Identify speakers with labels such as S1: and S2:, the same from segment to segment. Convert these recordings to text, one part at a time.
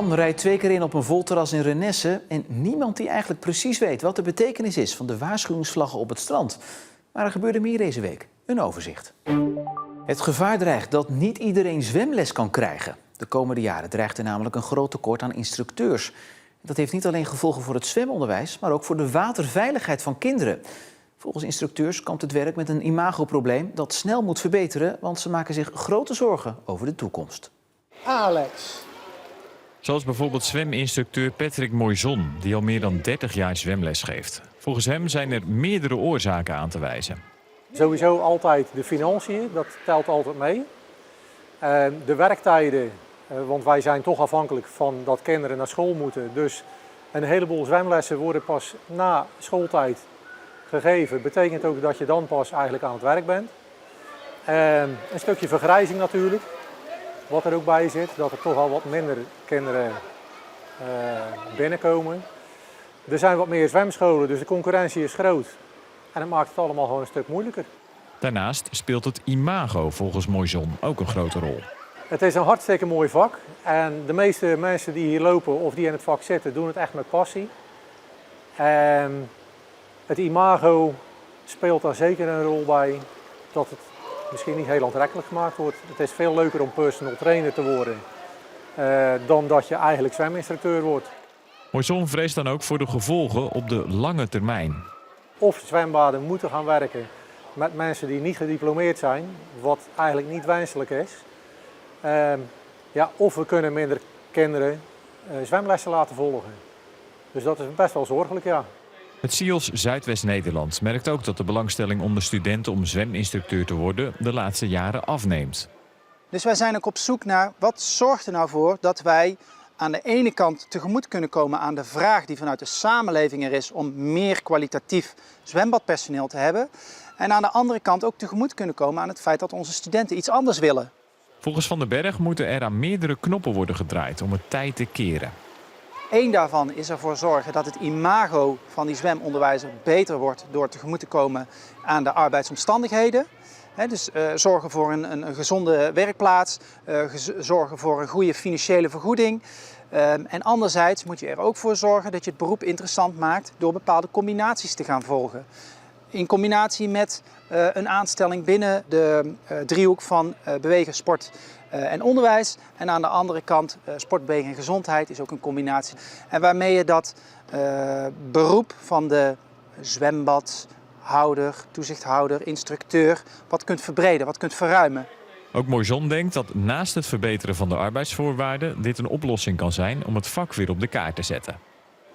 S1: man rijdt 2 keer in op een volterras in Renesse en niemand die eigenlijk precies weet wat de betekenis is van de waarschuwingsvlaggen op het strand. Maar er gebeurde meer deze week. Een overzicht. Het gevaar dreigt dat niet iedereen zwemles kan krijgen. De komende jaren dreigt er namelijk een groot tekort aan instructeurs. Dat heeft niet alleen gevolgen voor het zwemonderwijs, maar ook voor de waterveiligheid van kinderen. Volgens instructeurs kampt het werk met een imagoprobleem dat snel moet verbeteren, want ze maken zich grote zorgen over de toekomst.
S2: Alex.
S3: Zoals bijvoorbeeld zweminstructeur Patrick Moison, die al meer dan 30 jaar zwemles geeft. Volgens hem zijn er meerdere oorzaken aan te wijzen.
S2: Sowieso altijd de financiën, dat telt altijd mee. De werktijden, want wij zijn toch afhankelijk van dat kinderen naar school moeten. Dus een heleboel zwemlessen worden pas na schooltijd gegeven. Betekent ook dat je dan pas eigenlijk aan het werk bent. Een stukje vergrijzing natuurlijk, wat er ook bij zit. Dat er toch al wat minder kinderen binnenkomen. Er zijn wat meer zwemscholen, dus de concurrentie is groot. En dat maakt het allemaal gewoon een stuk moeilijker.
S3: Daarnaast speelt het imago volgens Moison ook een grote rol.
S2: Het is een hartstikke mooi vak. En de meeste mensen die hier lopen of die in het vak zitten, doen het echt met passie. Het imago speelt daar zeker een rol bij dat het misschien niet heel aantrekkelijk gemaakt wordt. Het is veel leuker om personal trainer te worden dan dat je eigenlijk zweminstructeur wordt.
S3: Moison vreest dan ook voor de gevolgen op de lange termijn.
S2: Of zwembaden moeten gaan werken met mensen die niet gediplomeerd zijn, wat eigenlijk niet wenselijk is. Of we kunnen minder kinderen zwemlessen laten volgen. Dus dat is best wel zorgelijk, ja.
S3: Het CIOS Zuidwest-Nederland merkt ook dat de belangstelling onder studenten om zweminstructeur te worden de laatste jaren afneemt.
S4: Dus wij zijn ook op zoek naar wat zorgt er nou voor dat wij aan de ene kant tegemoet kunnen komen aan de vraag die vanuit de samenleving er is om meer kwalitatief zwembadpersoneel te hebben. En aan de andere kant ook tegemoet kunnen komen aan het feit dat onze studenten iets anders willen.
S3: Volgens Van den Berg moeten er aan meerdere knoppen worden gedraaid om het tij te keren.
S4: Eén daarvan is ervoor zorgen dat het imago van die zwemonderwijzer beter wordt door tegemoet te komen aan de arbeidsomstandigheden. Dus zorgen voor een gezonde werkplaats, zorgen voor een goede financiële vergoeding. En anderzijds moet je er ook voor zorgen dat je het beroep interessant maakt door bepaalde combinaties te gaan volgen. In combinatie met een aanstelling binnen de driehoek van bewegen, sport en onderwijs. En aan de andere kant sport, bewegen en gezondheid is ook een combinatie. En waarmee je dat beroep van de zwembadhouder, toezichthouder, instructeur wat kunt verbreden, wat kunt verruimen.
S3: Ook Moison denkt dat naast het verbeteren van de arbeidsvoorwaarden dit een oplossing kan zijn om het vak weer op de kaart te zetten.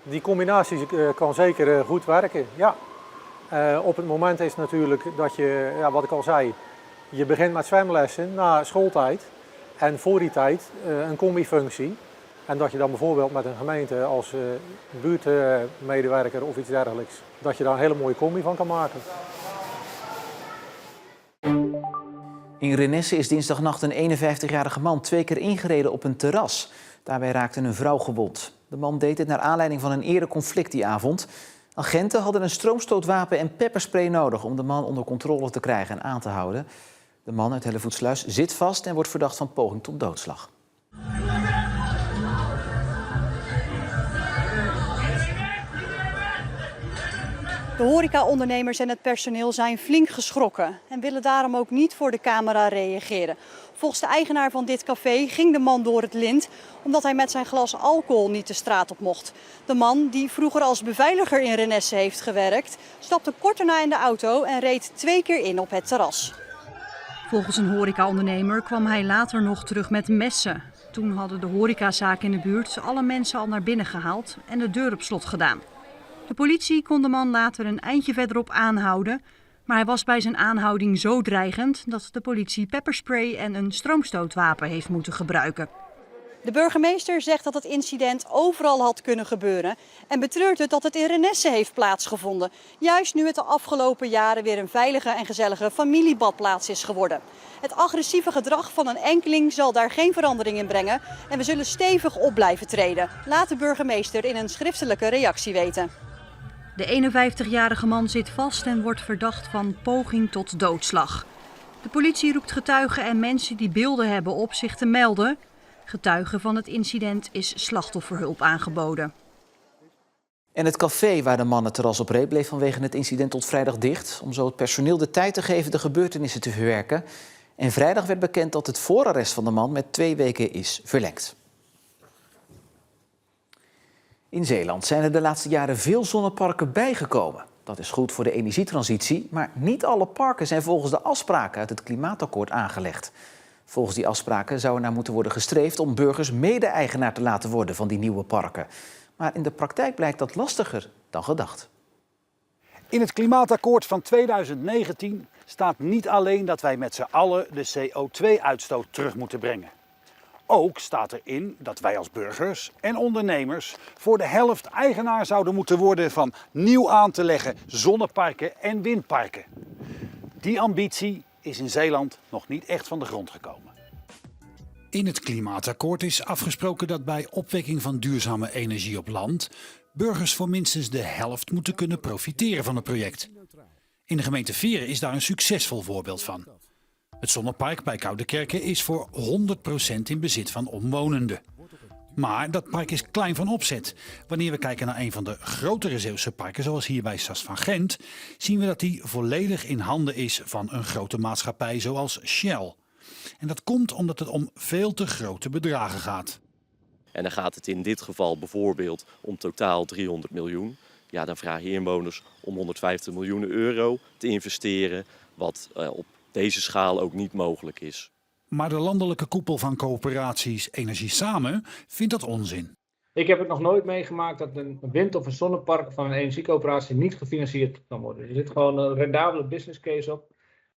S2: Die combinatie kan zeker goed werken, ja. Op het moment is natuurlijk dat je, ja, wat ik al zei, je begint met zwemlessen na schooltijd en voor die tijd een combifunctie. En dat je dan bijvoorbeeld met een gemeente als buurtmedewerker of iets dergelijks, dat je daar een hele mooie combi van kan maken.
S1: In Renesse is dinsdagnacht een 51-jarige man 2 keer ingereden op een terras. Daarbij raakte een vrouw gewond. De man deed dit naar aanleiding van een eerder conflict die avond. Agenten hadden een stroomstootwapen en pepperspray nodig om de man onder controle te krijgen en aan te houden. De man uit Hellevoetsluis zit vast en wordt verdacht van poging tot doodslag.
S5: De horecaondernemers en het personeel zijn flink geschrokken en willen daarom ook niet voor de camera reageren. Volgens de eigenaar van dit café ging de man door het lint omdat hij met zijn glas alcohol niet de straat op mocht. De man, die vroeger als beveiliger in Renesse heeft gewerkt, stapte kort daarna in de auto en reed 2 keer in op het terras.
S6: Volgens een horecaondernemer kwam hij later nog terug met messen. Toen hadden de horecazaken in de buurt alle mensen al naar binnen gehaald en de deur op slot gedaan. De politie kon de man later een eindje verderop aanhouden, maar hij was bij zijn aanhouding zo dreigend dat de politie pepperspray en een stroomstootwapen heeft moeten gebruiken.
S5: De burgemeester zegt dat het incident overal had kunnen gebeuren en betreurt het dat het in Renesse heeft plaatsgevonden. Juist nu het de afgelopen jaren weer een veilige en gezellige familiebadplaats is geworden. Het agressieve gedrag van een enkeling zal daar geen verandering in brengen en we zullen stevig op blijven treden, laat de burgemeester in een schriftelijke reactie weten.
S6: De 51-jarige man zit vast en wordt verdacht van poging tot doodslag. De politie roept getuigen en mensen die beelden hebben op zich te melden. Getuigen van het incident is slachtofferhulp aangeboden.
S1: En het café waar de man het terras op reed bleef vanwege het incident tot vrijdag dicht, om zo het personeel de tijd te geven de gebeurtenissen te verwerken. En vrijdag werd bekend dat het voorarrest van de man met 2 weken is verlengd. In Zeeland zijn er de laatste jaren veel zonneparken bijgekomen. Dat is goed voor de energietransitie, maar niet alle parken zijn volgens de afspraken uit het klimaatakkoord aangelegd. Volgens die afspraken zou er naar moeten worden gestreefd om burgers mede-eigenaar te laten worden van die nieuwe parken. Maar in de praktijk blijkt dat lastiger dan gedacht.
S7: In het klimaatakkoord van 2019 staat niet alleen dat wij met z'n allen de CO2-uitstoot terug moeten brengen. Ook staat erin dat wij als burgers en ondernemers voor de helft eigenaar zouden moeten worden van nieuw aan te leggen zonneparken en windparken. Die ambitie is in Zeeland nog niet echt van de grond gekomen. In het klimaatakkoord is afgesproken dat bij opwekking van duurzame energie op land burgers voor minstens de helft moeten kunnen profiteren van het project. In de gemeente Veren is daar een succesvol voorbeeld van. Het zonnepark bij Koudekerke is voor 100% in bezit van omwonenden. Maar dat park is klein van opzet. Wanneer we kijken naar een van de grotere Zeeuwse parken, zoals hier bij Sas van Gent, zien we dat die volledig in handen is van een grote maatschappij zoals Shell. En dat komt omdat het om veel te grote bedragen gaat.
S8: En dan gaat het in dit geval bijvoorbeeld om totaal 300 miljoen. Ja, dan vragen inwoners om 150 miljoen euro te investeren, wat op deze schaal ook niet mogelijk is.
S7: Maar de landelijke koepel van coöperaties Energie Samen vindt dat onzin.
S9: Ik heb het nog nooit meegemaakt dat een wind- of een zonnepark van een energiecoöperatie niet gefinancierd kan worden. Er zit gewoon een rendabele business case op.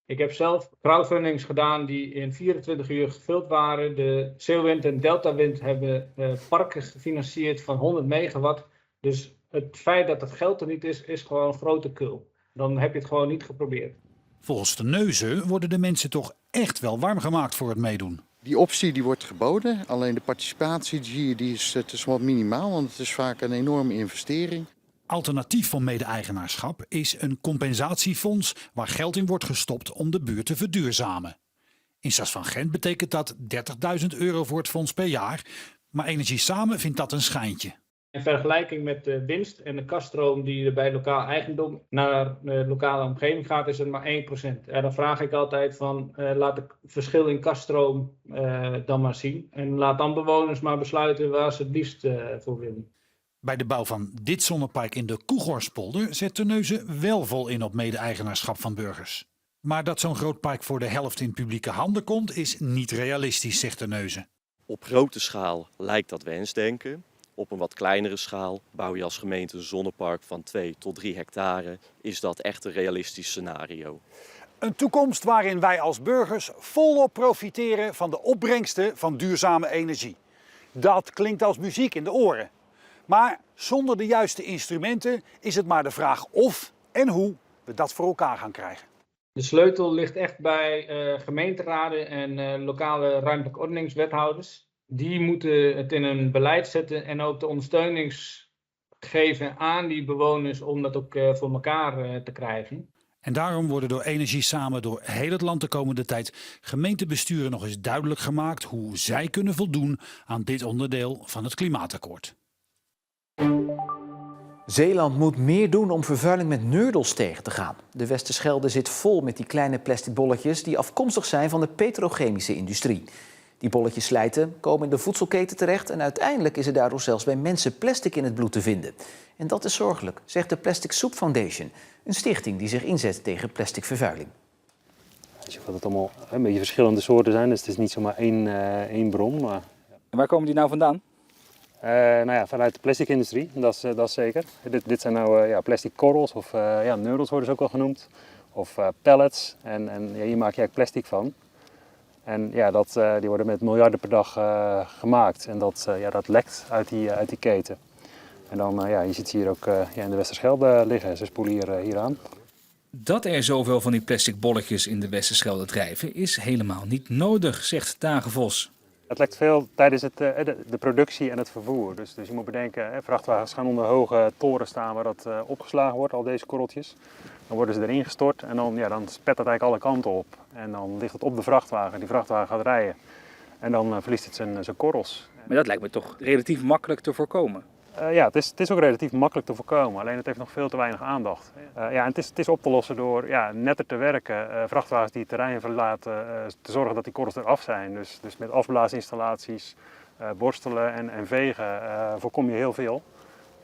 S9: Ik heb zelf crowdfundings gedaan die in 24 uur gevuld waren. De Zeewind en Deltawind hebben parken gefinancierd van 100 megawatt. Dus het feit dat het geld er niet is, is gewoon een grote kul. Dan heb je het gewoon niet geprobeerd.
S7: Volgens de Neuzen worden de mensen toch echt wel warm gemaakt voor het meedoen.
S10: Die optie die wordt geboden, alleen de participatie die is wat minimaal, want het is vaak een enorme investering.
S7: Alternatief voor mede-eigenaarschap is een compensatiefonds waar geld in wordt gestopt om de buurt te verduurzamen. In Sas van Gent betekent dat 30.000 euro voor het fonds per jaar, maar Energie Samen vindt dat een schijntje.
S9: In vergelijking met de winst en de kaststroom die er bij lokaal eigendom naar de lokale omgeving gaat, is het maar 1%. En dan vraag ik altijd van laat het verschil in kaststroom dan maar zien. En laat dan bewoners maar besluiten waar ze het liefst voor willen.
S7: Bij de bouw van dit zonnepark in de Koegorspolder zet Terneuzen wel vol in op mede-eigenaarschap van burgers. Maar dat zo'n groot park voor de helft in publieke handen komt is niet realistisch, zegt Terneuzen.
S8: Op grote schaal lijkt dat wensdenken. Op een wat kleinere schaal bouw je als gemeente een zonnepark van 2 tot 3 hectare. Is dat echt een realistisch scenario?
S7: Een toekomst waarin wij als burgers volop profiteren van de opbrengsten van duurzame energie. Dat klinkt als muziek in de oren. Maar zonder de juiste instrumenten is het maar de vraag of en hoe we dat voor elkaar gaan krijgen.
S9: De sleutel ligt echt bij gemeenteraden en lokale ruimtelijke ordeningswethouders. Die moeten het in een beleid zetten en ook de ondersteuning geven aan die bewoners om dat ook voor elkaar te krijgen.
S7: En daarom worden door Energie Samen door heel het land de komende tijd gemeentebesturen nog eens duidelijk gemaakt hoe zij kunnen voldoen aan dit onderdeel van het klimaatakkoord.
S1: Zeeland moet meer doen om vervuiling met neurdels tegen te gaan. De Westerschelde zit vol met die kleine plastic bolletjes die afkomstig zijn van de petrochemische industrie. Die bolletjes slijten, komen in de voedselketen terecht en uiteindelijk is er daardoor zelfs bij mensen plastic in het bloed te vinden. En dat is zorgelijk, zegt de Plastic Soup Foundation, een stichting die zich inzet tegen plastic vervuiling.
S11: Je ziet dat het allemaal een beetje verschillende soorten zijn, dus het is niet zomaar één bron. Maar...
S12: En waar komen die nou vandaan?
S11: Vanuit de plastic industrie, dat is zeker. Dit zijn nou plastic korrels of neurals worden ze ook wel genoemd. Of pellets en hier maak je eigenlijk plastic van. En ja, die worden met miljarden per dag gemaakt en dat lekt uit die keten. En dan, je ziet ze hier ook in de Westerschelde liggen, ze spoelen hier aan.
S12: Dat er zoveel van die plastic bolletjes in de Westerschelde drijven is helemaal niet nodig, zegt Tage Vos.
S11: Het lekt veel tijdens de productie en het vervoer. Dus je moet bedenken, vrachtwagens gaan onder hoge toren staan waar dat opgeslagen wordt, al deze korreltjes. Dan worden ze erin gestort en dan spet dat eigenlijk alle kanten op. En dan ligt het op de vrachtwagen, die vrachtwagen gaat rijden. En dan verliest het zijn korrels.
S12: Maar dat lijkt me toch relatief makkelijk te voorkomen.
S11: Ja, het is ook relatief makkelijk te voorkomen, alleen het heeft nog veel te weinig aandacht. En het is op te lossen door netter te werken, vrachtwagens die het terrein verlaten, te zorgen dat die korrels eraf zijn. Dus met afblaasinstallaties, borstelen en vegen voorkom je heel veel.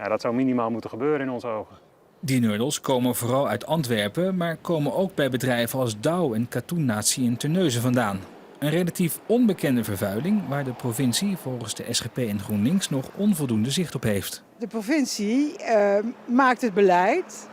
S11: Dat zou minimaal moeten gebeuren in onze ogen.
S12: Die nurdels komen vooral uit Antwerpen, maar komen ook bij bedrijven als Dow en Katoen Natie in Terneuzen vandaan. Een relatief onbekende vervuiling waar de provincie volgens de SGP en GroenLinks nog onvoldoende zicht op heeft.
S13: De provincie maakt het beleid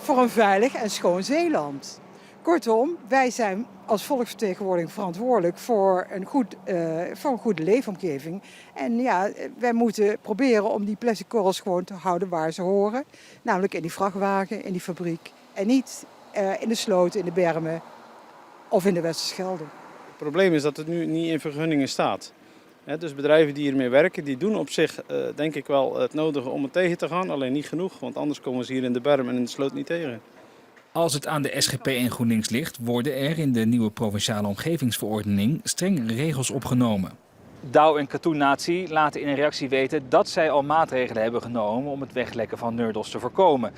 S13: voor een veilig en schoon Zeeland. Kortom, wij zijn als volksvertegenwoordiger verantwoordelijk voor een goede leefomgeving. En ja, wij moeten proberen om die plastic korrels gewoon te houden waar ze horen. Namelijk in die vrachtwagen, in die fabriek. En niet in de sloten, in de bermen of in de Westerschelde.
S14: Het probleem is dat het nu niet in vergunningen staat. Dus bedrijven die hiermee werken, die doen op zich denk ik wel het nodige om het tegen te gaan. Alleen niet genoeg, want anders komen ze hier in de berm en in de sloot niet tegen.
S12: Als het aan de SGP en GroenLinks ligt, worden er in de nieuwe provinciale omgevingsverordening strengere regels opgenomen.
S15: Dow en Katoen Natie laten in een reactie weten dat zij al maatregelen hebben genomen om het weglekken van nurdels te voorkomen.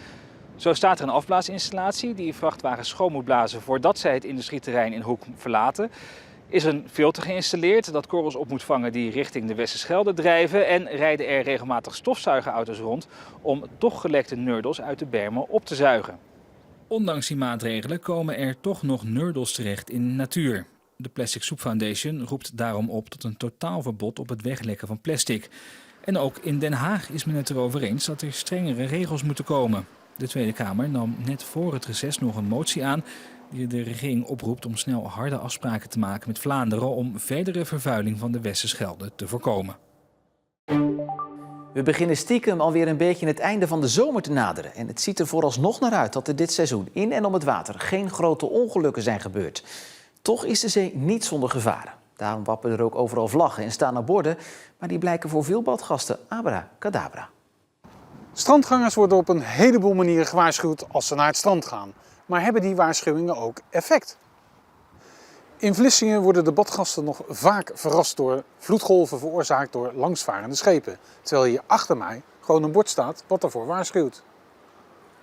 S15: Zo staat er een afblaasinstallatie die vrachtwagens schoon moet blazen voordat zij het industrieterrein in Hoek verlaten. Is een filter geïnstalleerd dat korrels op moet vangen die richting de Westerschelde drijven en rijden er regelmatig stofzuigerauto's rond om toch gelekte nurdels uit de bermen op te zuigen.
S12: Ondanks die maatregelen komen er toch nog nurdels terecht in de natuur. De Plastic Soup Foundation roept daarom op tot een totaalverbod op het weglekken van plastic. En ook in Den Haag is men het erover eens dat er strengere regels moeten komen. De Tweede Kamer nam net voor het reces nog een motie aan die de regering oproept om snel harde afspraken te maken met Vlaanderen om verdere vervuiling van de Westerschelde te voorkomen.
S1: We beginnen stiekem alweer een beetje het einde van de zomer te naderen. En het ziet er vooralsnog naar uit dat er dit seizoen in en om het water geen grote ongelukken zijn gebeurd. Toch is de zee niet zonder gevaren. Daarom wapperen er ook overal vlaggen en staan er borden, maar die blijken voor veel badgasten abracadabra.
S7: Strandgangers worden op een heleboel manieren gewaarschuwd als ze naar het strand gaan. Maar hebben die waarschuwingen ook effect? In Vlissingen worden de badgasten nog vaak verrast door vloedgolven veroorzaakt door langsvarende schepen. Terwijl hier achter mij gewoon een bord staat wat daarvoor waarschuwt.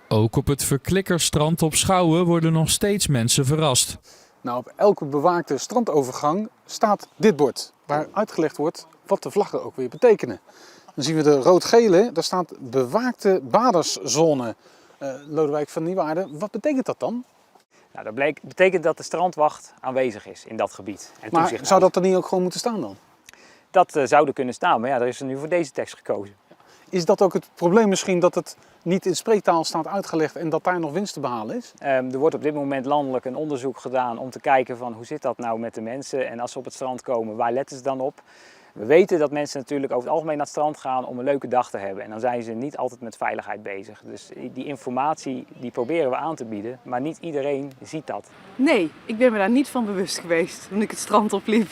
S3: Ook op het Verklikkerstrand op Schouwen worden nog steeds mensen verrast.
S7: Nou, op elke bewaakte strandovergang staat dit bord, waar uitgelegd wordt wat de vlaggen ook weer betekenen. Dan zien we de rood-gele, daar staat bewaakte baderszone. Lodewijk van Nieuwaarden, wat betekent dat dan?
S16: Nou, dat betekent dat de strandwacht aanwezig is in dat gebied. En
S7: maar zou dat er niet ook gewoon moeten staan dan?
S16: Dat zou er kunnen staan, maar ja, er is er nu voor deze tekst gekozen.
S7: Is dat ook het probleem misschien dat het niet in spreektaal staat uitgelegd en dat daar nog winst te behalen is?
S16: Er wordt op dit moment landelijk een onderzoek gedaan om te kijken van hoe zit dat nou met de mensen en als ze op het strand komen, waar letten ze dan op? We weten dat mensen natuurlijk over het algemeen naar het strand gaan om een leuke dag te hebben. En dan zijn ze niet altijd met veiligheid bezig. Dus die informatie die proberen we aan te bieden, maar niet iedereen ziet dat.
S17: Nee, ik ben me daar niet van bewust geweest toen ik het strand opliep.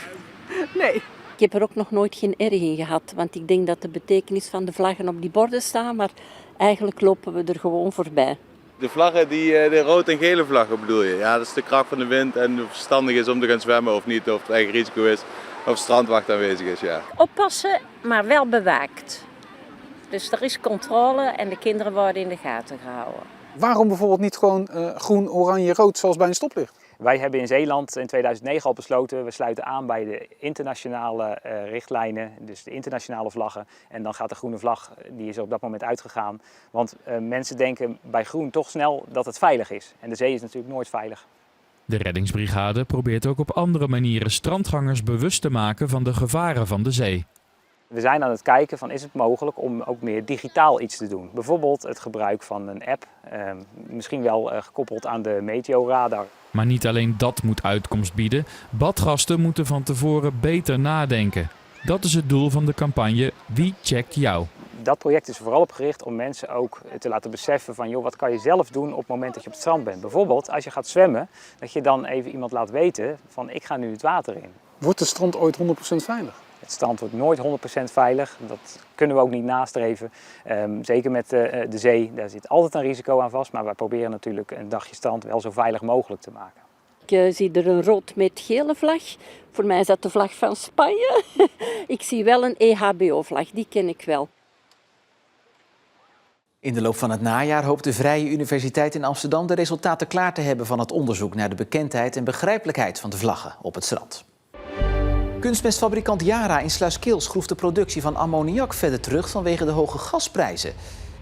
S17: Nee.
S18: Ik heb er ook nog nooit geen erg in gehad, want ik denk dat de betekenis van de vlaggen op die borden staan, maar eigenlijk lopen we er gewoon voorbij.
S19: De vlaggen, de rood en gele vlaggen bedoel je? Ja, dat is de kracht van de wind en of het verstandig is om te gaan zwemmen of niet, of het eigen risico is. Of strandwacht aanwezig is, ja.
S18: Oppassen, maar wel bewaakt. Dus er is controle en de kinderen worden in de gaten gehouden.
S7: Waarom bijvoorbeeld niet gewoon groen, oranje, rood zoals bij een stoplicht?
S16: Wij hebben in Zeeland in 2009 al besloten, we sluiten aan bij de internationale richtlijnen, dus de internationale vlaggen. En dan gaat de groene vlag, die is er op dat moment uitgegaan. Want mensen denken bij groen toch snel dat het veilig is. En de zee is natuurlijk nooit veilig.
S3: De reddingsbrigade probeert ook op andere manieren strandgangers bewust te maken van de gevaren van de zee.
S16: We zijn aan het kijken van is het mogelijk om ook meer digitaal iets te doen. Bijvoorbeeld het gebruik van een app, misschien wel gekoppeld aan de meteoradar.
S3: Maar niet alleen dat moet uitkomst bieden. Badgasten moeten van tevoren beter nadenken. Dat is het doel van de campagne Wie checkt jou?
S16: Dat project is vooral op gericht om mensen ook te laten beseffen van joh, wat kan je zelf doen op het moment dat je op het strand bent. Bijvoorbeeld als je gaat zwemmen, dat je dan even iemand laat weten van ik ga nu het water in.
S7: Wordt het strand ooit 100% veilig?
S16: Het strand wordt nooit 100% veilig, dat kunnen we ook niet nastreven. Zeker met de zee, daar zit altijd een risico aan vast, maar wij proberen natuurlijk een dagje strand wel zo veilig mogelijk te maken.
S18: Ik zie er een rood met gele vlag. Voor mij is dat de vlag van Spanje. Ik zie wel een EHBO-vlag, die ken ik wel.
S1: In de loop van het najaar hoopt de Vrije Universiteit in Amsterdam de resultaten klaar te hebben van het onderzoek naar de bekendheid en begrijpelijkheid van de vlaggen op het strand. Kunstmestfabrikant Yara in Sluiskil schroeft de productie van ammoniak verder terug vanwege de hoge gasprijzen.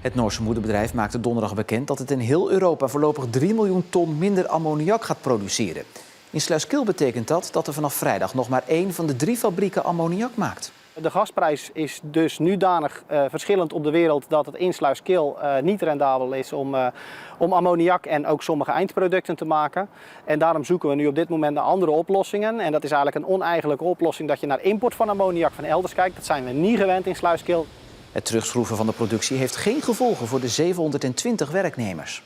S1: Het Noorse moederbedrijf maakte donderdag bekend dat het in heel Europa voorlopig 3 miljoen ton minder ammoniak gaat produceren. In Sluiskil betekent dat er vanaf vrijdag nog maar 1 van de 3 fabrieken ammoniak maakt.
S20: De gasprijs is dus nudanig verschillend op de wereld dat het in Sluiskil niet rendabel is om ammoniak en ook sommige eindproducten te maken. En daarom zoeken we nu op dit moment naar andere oplossingen. En dat is eigenlijk een oneigenlijke oplossing dat je naar import van ammoniak van elders kijkt. Dat zijn we niet gewend in Sluiskil.
S1: Het terugschroeven van de productie heeft geen gevolgen voor de 720 werknemers.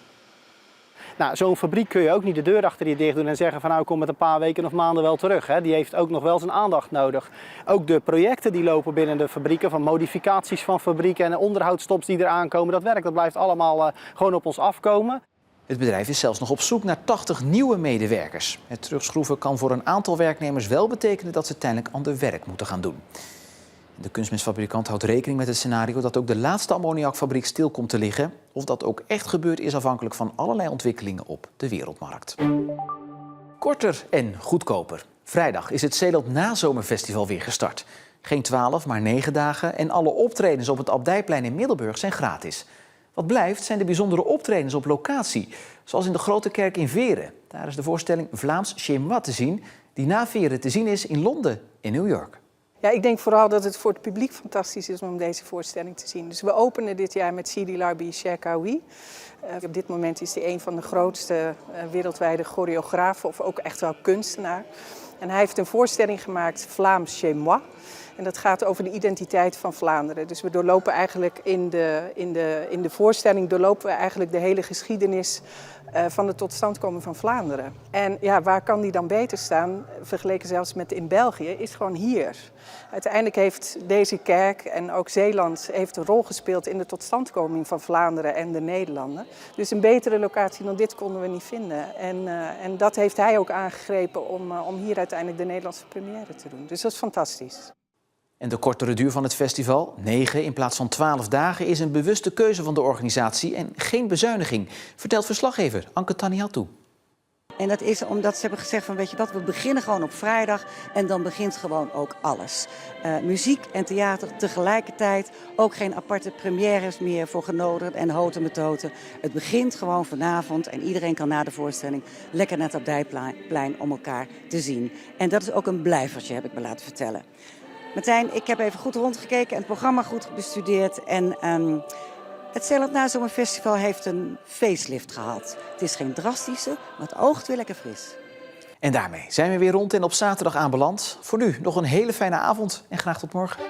S20: Nou, zo'n fabriek kun je ook niet de deur achter je dicht doen en zeggen van nou, kom met een paar weken of maanden wel terug. Hè. Die heeft ook nog wel zijn aandacht nodig. Ook de projecten die lopen binnen de fabrieken, van modificaties van fabrieken en onderhoudsstops die eraan komen, dat werk dat blijft allemaal gewoon op ons afkomen.
S1: Het bedrijf is zelfs nog op zoek naar 80 nieuwe medewerkers. Het terugschroeven kan voor een aantal werknemers wel betekenen dat ze tijdelijk ander werk moeten gaan doen. De kunstmestfabrikant houdt rekening met het scenario dat ook de laatste ammoniakfabriek stil komt te liggen. Of dat ook echt gebeurt is afhankelijk van allerlei ontwikkelingen op de wereldmarkt. Korter en goedkoper. Vrijdag is het Zeeland Nazomerfestival weer gestart. Geen 12, maar 9 dagen en alle optredens op het Abdijplein in Middelburg zijn gratis. Wat blijft zijn de bijzondere optredens op locatie, zoals in de Grote Kerk in Veren. Daar is de voorstelling Vlaams Chez Moi te zien, die na Veren te zien is in Londen en New York.
S21: Ja, ik denk vooral dat het voor het publiek fantastisch is om deze voorstelling te zien. Dus we openen dit jaar met Sidi Larbi Cherkaoui. Op dit moment is hij een van de grootste wereldwijde choreografen of ook echt wel kunstenaar. En hij heeft een voorstelling gemaakt, Vlaams Chez Moi. En dat gaat over de identiteit van Vlaanderen. Dus we doorlopen eigenlijk in de voorstelling doorlopen we eigenlijk de hele geschiedenis van de totstandkoming van Vlaanderen. En ja, waar kan die dan beter staan, vergeleken zelfs met in België, is gewoon hier. Uiteindelijk heeft deze kerk en ook Zeeland heeft een rol gespeeld in de totstandkoming van Vlaanderen en de Nederlanden. Dus een betere locatie dan dit konden we niet vinden. En dat heeft hij ook aangegrepen om hier uiteindelijk de Nederlandse première te doen. Dus dat is fantastisch.
S1: En de kortere duur van het festival, 9 in plaats van 12 dagen, is een bewuste keuze van de organisatie en geen bezuiniging, vertelt verslaggever Anke Taniatou.
S22: En dat is omdat ze hebben gezegd van weet je wat, we beginnen gewoon op vrijdag en dan begint gewoon ook alles. Muziek en theater tegelijkertijd, ook geen aparte premières meer voor genodigden en hoten met hoten. Het begint gewoon vanavond en iedereen kan na de voorstelling lekker naar het Abdijplein om elkaar te zien. En dat is ook een blijvertje, heb ik me laten vertellen. Martijn, ik heb even goed rondgekeken en het programma goed bestudeerd. En het Zeeland Nazomerfestival heeft een facelift gehad. Het is geen drastische, maar het oogt weer lekker fris.
S1: En daarmee zijn we weer rond en op zaterdag aanbeland. Voor nu nog een hele fijne avond en graag tot morgen.